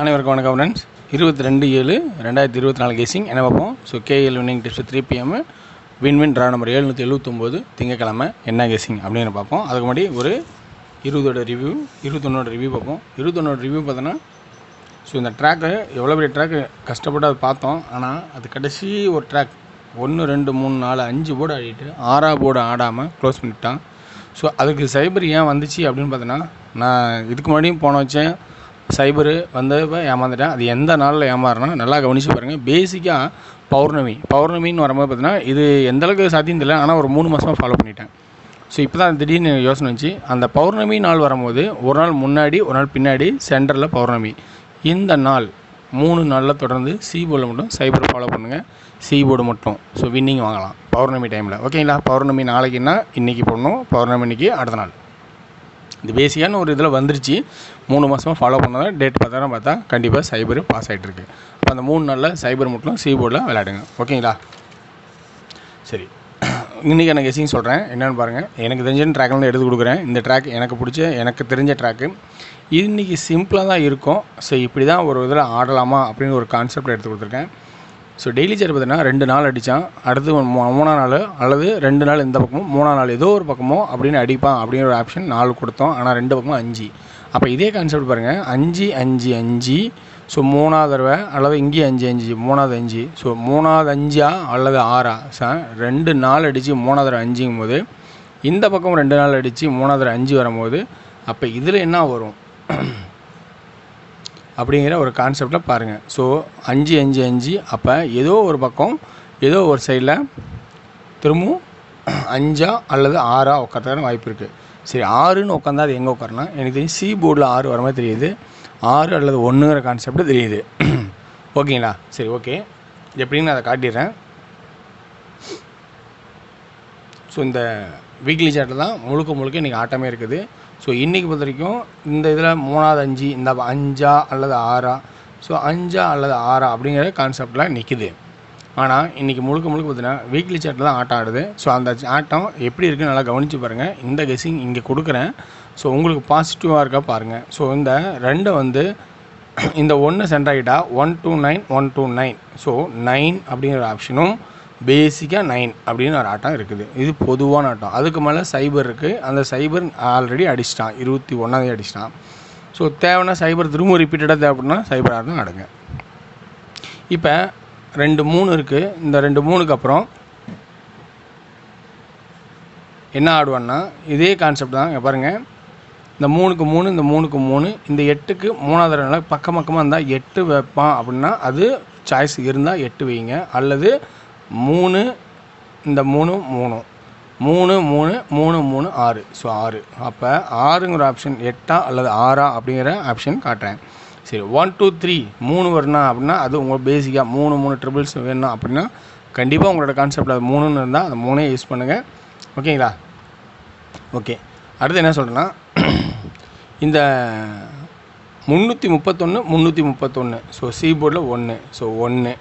அனைவருக்கும் வணக்கம் ஃப்ரெண்ட்ஸ். 22/7/2024 கேசிங் என்ன பார்ப்போம். So KL winning test 3 PM win draw number 779 திங்கக்கிழமை என்ன கேசிங் அப்படின்னு பார்ப்போம். அதுக்கு முன்னாடி ஒரு 20 ரிவ்யூ 21 ரிவ்யூ பார்ப்போம். 21 ரிவ்யூ பார்த்தோன்னா ஸோ இந்த ட்ராக்கு எவ்வளோ பெரிய ட்ராக்கு கஷ்டப்பட்டு அதை பார்த்தோம். ஆனால் அது கடைசி ஒரு ட்ராக் 1 2 3 4 5 போர்டு ஆடிட்டு 6ஆவது போர்டு ஆடாமல் க்ளோஸ் பண்ணிட்டான். ஸோ அதுக்கு சைபர் ஏன் வந்துச்சு அப்படின்னு பார்த்தோன்னா, நான் இதுக்கு முன்னாடியும் போன வச்சேன் சைபரு வந்தப்போ ஏமாந்துட்டேன். அது எந்த நாளில் ஏமாறுனா நல்லா கவனித்து பாருங்கள். பேசிக்காக பௌர்ணமின்னு வரும்போது பார்த்தீங்கன்னா இது எந்தளவுக்கு சாத்தியம் தெரியல, ஆனால் ஒரு 3 மாதமாக ஃபாலோ பண்ணிட்டேன். ஸோ இப்போ தான் திடீர்னு யோசனை வந்துச்சு. அந்த பௌர்ணமி நாள் வரும்போது ஒரு நாள் முன்னாடி ஒரு நாள் பின்னாடி சென்டரில் பௌர்ணமி. இந்த நாள் 3 நாளில் தொடர்ந்து சி போர்டில் மட்டும் சைபர் ஃபாலோ பண்ணுங்கள். சி போர்டு மட்டும் ஸோ வின்னிங் வாங்கலாம் பௌர்ணமி டைமில். ஓகேங்களா? பௌர்ணமி நாளைக்குன்னா இன்றைக்கி போடணும், பௌர்ணமி இன்றைக்கி அடுத்த நாள். இது பேசிக்கான ஒரு இதில் வந்துருச்சு. 3 மாதமாக ஃபாலோ பண்ணதான் டேட் பார்த்தா கண்டிப்பாக சைபர் பாஸ் ஆகிட்டுருக்கு. அப்போ அந்த 3 நாளில் சைபர் மட்டும் சி போர்டில் விளையாடுங்க. ஓகேங்களா? சரி, இன்றைக்கி நான் கெஸிங் சொல்கிறேன் என்னென்னு பாருங்கள். எனக்கு தெரிஞ்ச ட்ராக்லாம் எடுத்து கொடுக்குறேன். இந்த ட்ராக் எனக்கு பிடிச்ச எனக்கு தெரிஞ்ச ட்ராக்கு. இன்றைக்கி சிம்பிளாக தான் இருக்கும். ஸோ இப்படி தான் ஒரு இதில் ஆடலாமா அப்படின்னு ஒரு கான்செப்ட் எடுத்து கொடுத்துருக்கேன். ஸோ டெய்லி சேர் பார்த்தீங்கன்னா 2 நாள் அடித்தான், அடுத்து 3ஆம் நாள் அல்லது 2 நாள் இந்த பக்கமும் 3ஆம் நாள் ஏதோ ஒரு பக்கமோ அப்படின்னு அடிப்பான் அப்படிங்கிற ஒரு ஆப்ஷன் 4 கொடுத்தோம். ஆனால் 2 பக்கமும் 5. அப்போ இதே கான்செப்ட் பாருங்கள், 5 5 5. ஸோ 3ஆவது தடவை அல்லது இங்கே 5 5 3ஆவது 5. ஸோ 3ஆவது 5 அல்லது 6 2 நாள் அடித்து 3ஆவது தடவை 5ங்கும் போது இந்த பக்கம் 2 நாள் அடித்து 3ஆவது தடவை 5 வரும்போது அப்போ இதில் என்ன வரும் அப்படிங்கிற ஒரு கான்செப்டில் பாருங்கள். ஸோ 5 5 5 அப்போ ஏதோ ஒரு பக்கம் ஏதோ ஒரு சைடில் திரும்பவும் 5 அல்லது 6 உட்காரதுக்கான வாய்ப்பு இருக்குது. சரி, 6ன்னு உட்காந்தா அது எங்கே உட்காரனா எனக்கு தெரியும் சி போர்டில் 6 வர மாதிரி தெரியுது. 6 அல்லது 1ங்கிற கான்செப்ட் தெரியுது. ஓகேங்களா? சரி, ஓகே, எப்படின்னு அதை காட்டிடுறேன். ஸோ இந்த வீக்லி சார்ட்டில் தான் முழுக்க இன்றைக்கி ஆட்டமே இருக்குது. ஸோ இன்றைக்கி பொறுத்த வரைக்கும் இந்த இதில் 3ஆவது 5 இந்த 5 அல்லது 6. ஸோ 5 அல்லது 6 அப்படிங்கிற கான்செப்டில் நிற்குது. ஆனால் இன்றைக்கி முழுக்க பார்த்தீங்கன்னா வீக்லி சார்ட்டில் தான் ஆட்டம் ஆடுது. ஸோ அந்த ஆட்டம் எப்படி இருக்குன்னு நல்லா கவனித்து பாருங்கள். இந்த கெஸிங் இங்கே கொடுக்குறேன். ஸோ உங்களுக்கு பாசிட்டிவாக இருக்கா பாருங்கள். ஸோ இந்த 2 வந்து இந்த 1 சென்டராகிட்டா 1 2 9 1 2 9. ஸோ 9 அப்படிங்கிற ஆப்ஷனும் பேசிக்காக 9 அப்படின்னு ஒரு ஆட்டம் இருக்குது. இது பொதுவான ஆட்டம். அதுக்கு மேலே சைபர் இருக்குது. அந்த சைபர் ஆல்ரெடி அடிச்சிட்டான், 21ஆம் அடிச்சிட்டான். ஸோ தேவைன்னா சைபர் திரும்ப ரிப்பீட்டடாக தேவைப்படுனா சைபர் ஆட்டம் ஆடுங்க. இப்போ 2 3 இருக்குது. இந்த 2 3க்கு அப்புறம் என்ன ஆடுவான்னா இதே கான்செப்ட் தான். இங்கே பாருங்கள், இந்த 3க்கு 3 இந்த 3க்கு 3 இந்த 8க்கு 3ஆவது தடவை பக்கமாக இருந்தால் 8 வைப்பான் அப்படின்னா அது சாய்ஸ் இருந்தால் 8 வைங்க. அல்லது 3 இந்த 3 3 3 3 3 3 6. ஸோ 6. அப்போ 6ங்கிற ஆப்ஷன் 8 அல்லது 6 அப்படிங்கிற ஆப்ஷன் காட்டுறேன். சரி, 1 2 3 3 வரணும் அப்படின்னா அது உங்கள் பேசிக்காக 3 3 ட்ரிபிள்ஸ் வேணும் அப்படின்னா கண்டிப்பாக உங்களோட கான்செப்டில் அது 3ன்னு இருந்தால் அந்த 3 யூஸ் பண்ணுங்கள். ஓகேங்களா? ஓகே, அடுத்து என்ன சொல்கிறேன்னா இந்த 331 331. ஸோ சி போர்டில் 1. ஸோ 1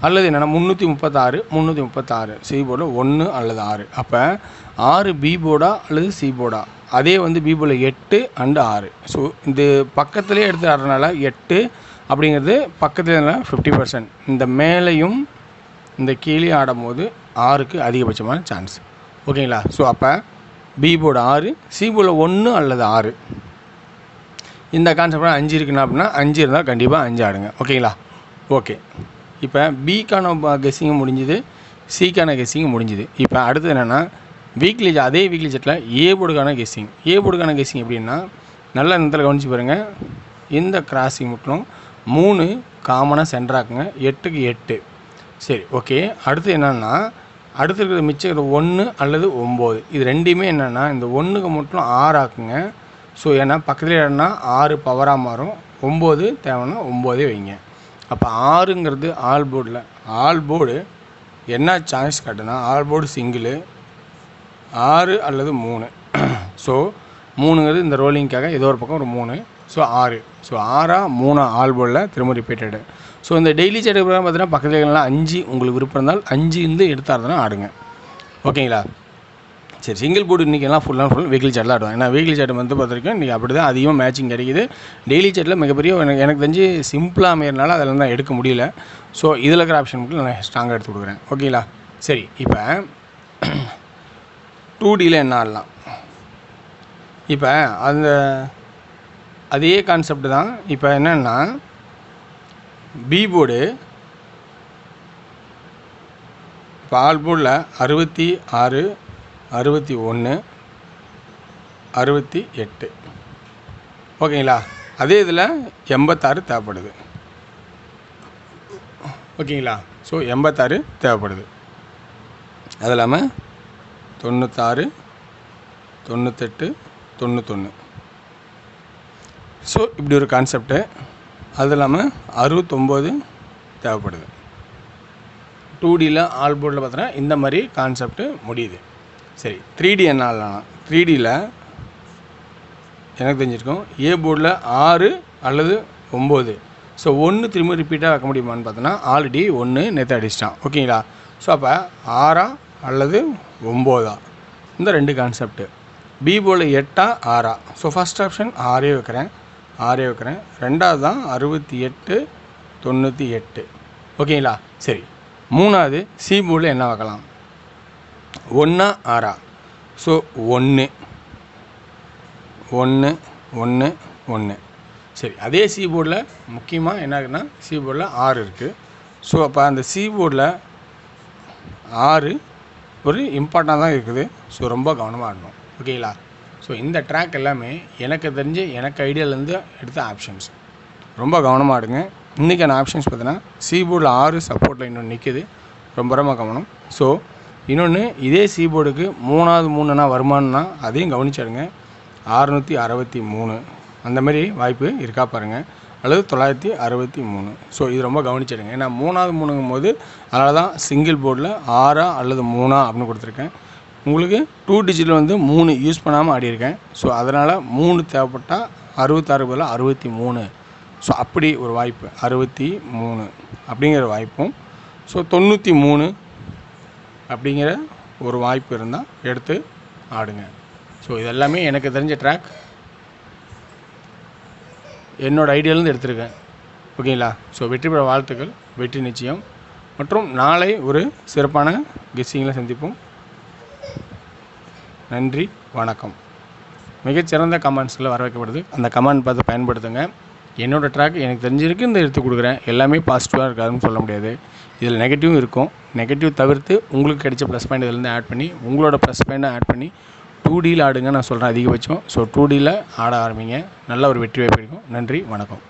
அல்லது என்னென்னா 336 336 சி போர்டில் 1 அல்லது 6. அப்போ 6 பி போர்டா அல்லது சி போர்டா? அதே வந்து பி போர்டில் 8 அண்டு 6. ஸோ இந்த பக்கத்துலேயே எடுத்து ஆடுறதுனால 8 அப்படிங்கிறது பக்கத்தில் 50%. இந்த மேலேயும் இந்த கீழே ஆடும்போது 6க்கு அதிகபட்சமான சான்ஸ். ஓகேங்களா? ஸோ அப்போ பி போர்டு 6, சி போர்டில் 1 அல்லது 6. இந்த கான்செப்ட் 5 இருக்குன்னா அப்படின்னா 5 இருந்தால் கண்டிப்பாக 5 ஆடுங்க. ஓகேங்களா? ஓகே, இப்போ பிக்கான கெஸ்ஸிங்கும் முடிஞ்சுது, சிக்கான கெஸ்ஸிங்கும் முடிஞ்சுது. இப்போ அடுத்தது என்னென்னா அதே வீக்லி செட்டில் ஏ போர்டுக்கான கெஸ்ஸிங். ஏ போர்டுக்கான கெஸ்ஸிங் எப்படின்னா நல்லா இந்த கவனிச்சு பாருங்கள். இந்த கிராசிங் மட்டும் 3 காமனாக சென்டராக்குங்க, 8க்கு 8. சரி, ஓகே. அடுத்து என்னென்னா அடுத்து இருக்கிற மிச்சம் 1 அல்லது 9. இது ரெண்டுமே என்னென்னா இந்த 1க்கு மட்டும் 6 ஆக்குங்க. ஸோ ஏன்னா பக்கத்துலேயே இடம்னா 6 பவராக மாறும். 9 தேவைன்னா 9 வைங்க. அப்போ 6ங்கிறது ஆல் போர்டு என்ன சாய்ஸ் காட்டுனா ஆல் போர்டு சிங்கிள் 6 அல்லது 3. ஸோ 3ங்கிறது இந்த ரோலிங்காக ஏதோ ஒரு பக்கம் ஒரு 3. ஸோ 6. ஸோ 6 3 ஆல் போர்டில் திரும்ப ரிப்பீட்டடு. ஸோ இந்த டெய்லி சேட் பார்த்தீங்கன்னா பக்கத்தில் 5 உங்களுக்கு விருப்பம் இருந்தால் 5 எடுத்தாருன்னா ஆடுங்க. ஓகேங்களா? சரி, சிங்கிள் போர்டு இன்றைக்கி எல்லாம் ஃபுல் அண்ட் ஃபுல் வீக்லி சார்ட்டில் ஆடுவாங்க. ஏன்னா வீக்லி சார்ட் வந்து பார்த்துருக்கேன் இன்றைக்கி அப்படி தான் அதிகமாக மேட்சிங் கிடைக்குது. டெய்லி சார்ட்டில் மிகப்பெரிய எனக்கு தெரிஞ்சு சிம்பிளாக அமையறனால அதில் தான் எடுக்க முடியல. ஸோ இதில் இருக்கிற ஆப்ஷன் மட்டும் நான் ஸ்ட்ராங்காக எடுத்து கொடுக்குறேன். ஓகேங்களா? சரி, இப்போ 2Dயில் என்ன ஆடலாம்? இப்போ அந்த அதே கான்செப்ட் தான். இப்போ என்னென்னா பி போர்டு இப்போ ஆல் போர்டில் 66, 61, 68. ஓகேங்களா? அதே இதில் 86 தேவைப்படுது. ஓகேங்களா? ஸோ 86 தேவைப்படுது. அது இல்லாமல் 96, 98, 91. ஸோ இப்படி ஒரு கான்செப்டு. அது இல்லாமல் 69 தேவைப்படுது. 2Dயில் ஆல் போர்டில் பார்த்தோன்னா இந்த மாதிரி கான்செப்ட்டு முடியுது. சரி, 3D என்ன ஆடலாம்? 3Dயில் எனக்கு தெரிஞ்சிருக்கும் ஏ போர்டில் 6 அல்லது 9. ஸோ 1 திரும்ப ரிப்பீட்டாக வைக்க முடியுமான்னு பார்த்தோன்னா ஆல்ரெடி 1 நேற்று அடிச்சிட்டான். ஓகேங்களா? ஸோ அப்போ 6 அல்லது 9 இந்த 2 கான்செப்ட்டு. பி போர்டில் 8 6. ஸோ ஃபஸ்ட் ஆப்ஷன் 6 வைக்கிறேன். ரெண்டாவது தான் 68, 98. ஓகேங்களா? சரி, மூணாவது சி போர்டில் என்ன வைக்கலாம்? 1 6. ஸோ 1 1 1 1. சரி, அதே சி போர்டில் முக்கியமாக என்ன இருக்குன்னா சி போர்டில் 6 இருக்குது. ஸோ அப்போ அந்த சி போர்டில் 6 ஒரு இம்பார்ட்டண்டாக தான் இருக்குது. ஸோ ரொம்ப கவனமாக ஆடணும். ஓகேங்களா? ஸோ இந்த ட்ராக் எல்லாமே எனக்கு தெரிஞ்சு எனக்கு ஐடியாவிலேருந்து எடுத்த ஆப்ஷன்ஸ். ரொம்ப கவனமாக ஆடுங்க. இன்றைக்கான ஆப்ஷன்ஸ் பார்த்தீங்கன்னா சி போர்டில் 6 சப்போர்ட்டில் இன்னொன்று நிற்கிது. ரொம்ப கவனம். ஸோ இன்னொன்று இதே சி போர்டுக்கு 3வது 3னா வருமானம்னா அதையும் கவனிச்சிடுங்க. 663 அந்த மாதிரி வாய்ப்பு இருக்கா பாருங்கள், அல்லது 963. ஸோ இது ரொம்ப கவனிச்சிடுங்க. ஏன்னா 3வது 3ங்கும் போது அதனால தான் சிங்கிள் போர்டில் 6 அல்லது 3 அப்படின்னு கொடுத்துருக்கேன். உங்களுக்கு 2 டிஜிட்டில் வந்து 3 யூஸ் பண்ணாமல் ஆடியிருக்கேன். ஸோ அதனால் 3 தேவைப்பட்டால் 66 பதிலாக 63. ஸோ அப்படி ஒரு வாய்ப்பு 63 அப்படிங்கிற வாய்ப்பும், ஸோ 93 அப்படிங்கிற ஒரு வாய்ப்பு இருந்தால் எடுத்து ஆடுங்க. ஸோ இதெல்லாமே எனக்கு தெரிஞ்ச ட்ராக் என்னோடய ஐடியாவிலேருந்து எடுத்திருக்கேன். ஓகேங்களா? ஸோ வெற்றி பெற வாழ்த்துக்கள். வெற்றி நிச்சயம். மற்றும் நாளை ஒரு சிறப்பான கெஸ்ஸிங்கில் சந்திப்போம். நன்றி, வணக்கம். மிகச்சிறந்த கமெண்ட்ஸில் வர வைக்கப்படுது. அந்த கமெண்ட் பார்த்து பயன்படுத்துங்க. என்னோடய ட்ராக் எனக்கு தெரிஞ்சிருக்கு, இந்த எடுத்து கொடுக்குறேன். எல்லாமே பாசிட்டிவாக இருக்காதுன்னு சொல்ல முடியாது. இதில் நெகட்டிவும் இருக்கும். நெகட்டிவ் தவிர்த்து உங்களுக்கு கிடைச்ச ப்ளஸ் பாயிண்ட் இதிலேருந்து ஆட் பண்ணி உங்களோட ப்ளஸ் பாயிண்ட்டை ஆட் பண்ணி 2Dயில் ஆடுங்க நான் சொல்கிறேன் அதிகபட்சம். ஸோ 2Dயில் ஆட ஆரம்பிங்க. நல்ல ஒரு வெற்றி வாய்ப்பு இருக்கும். நன்றி, வணக்கம்.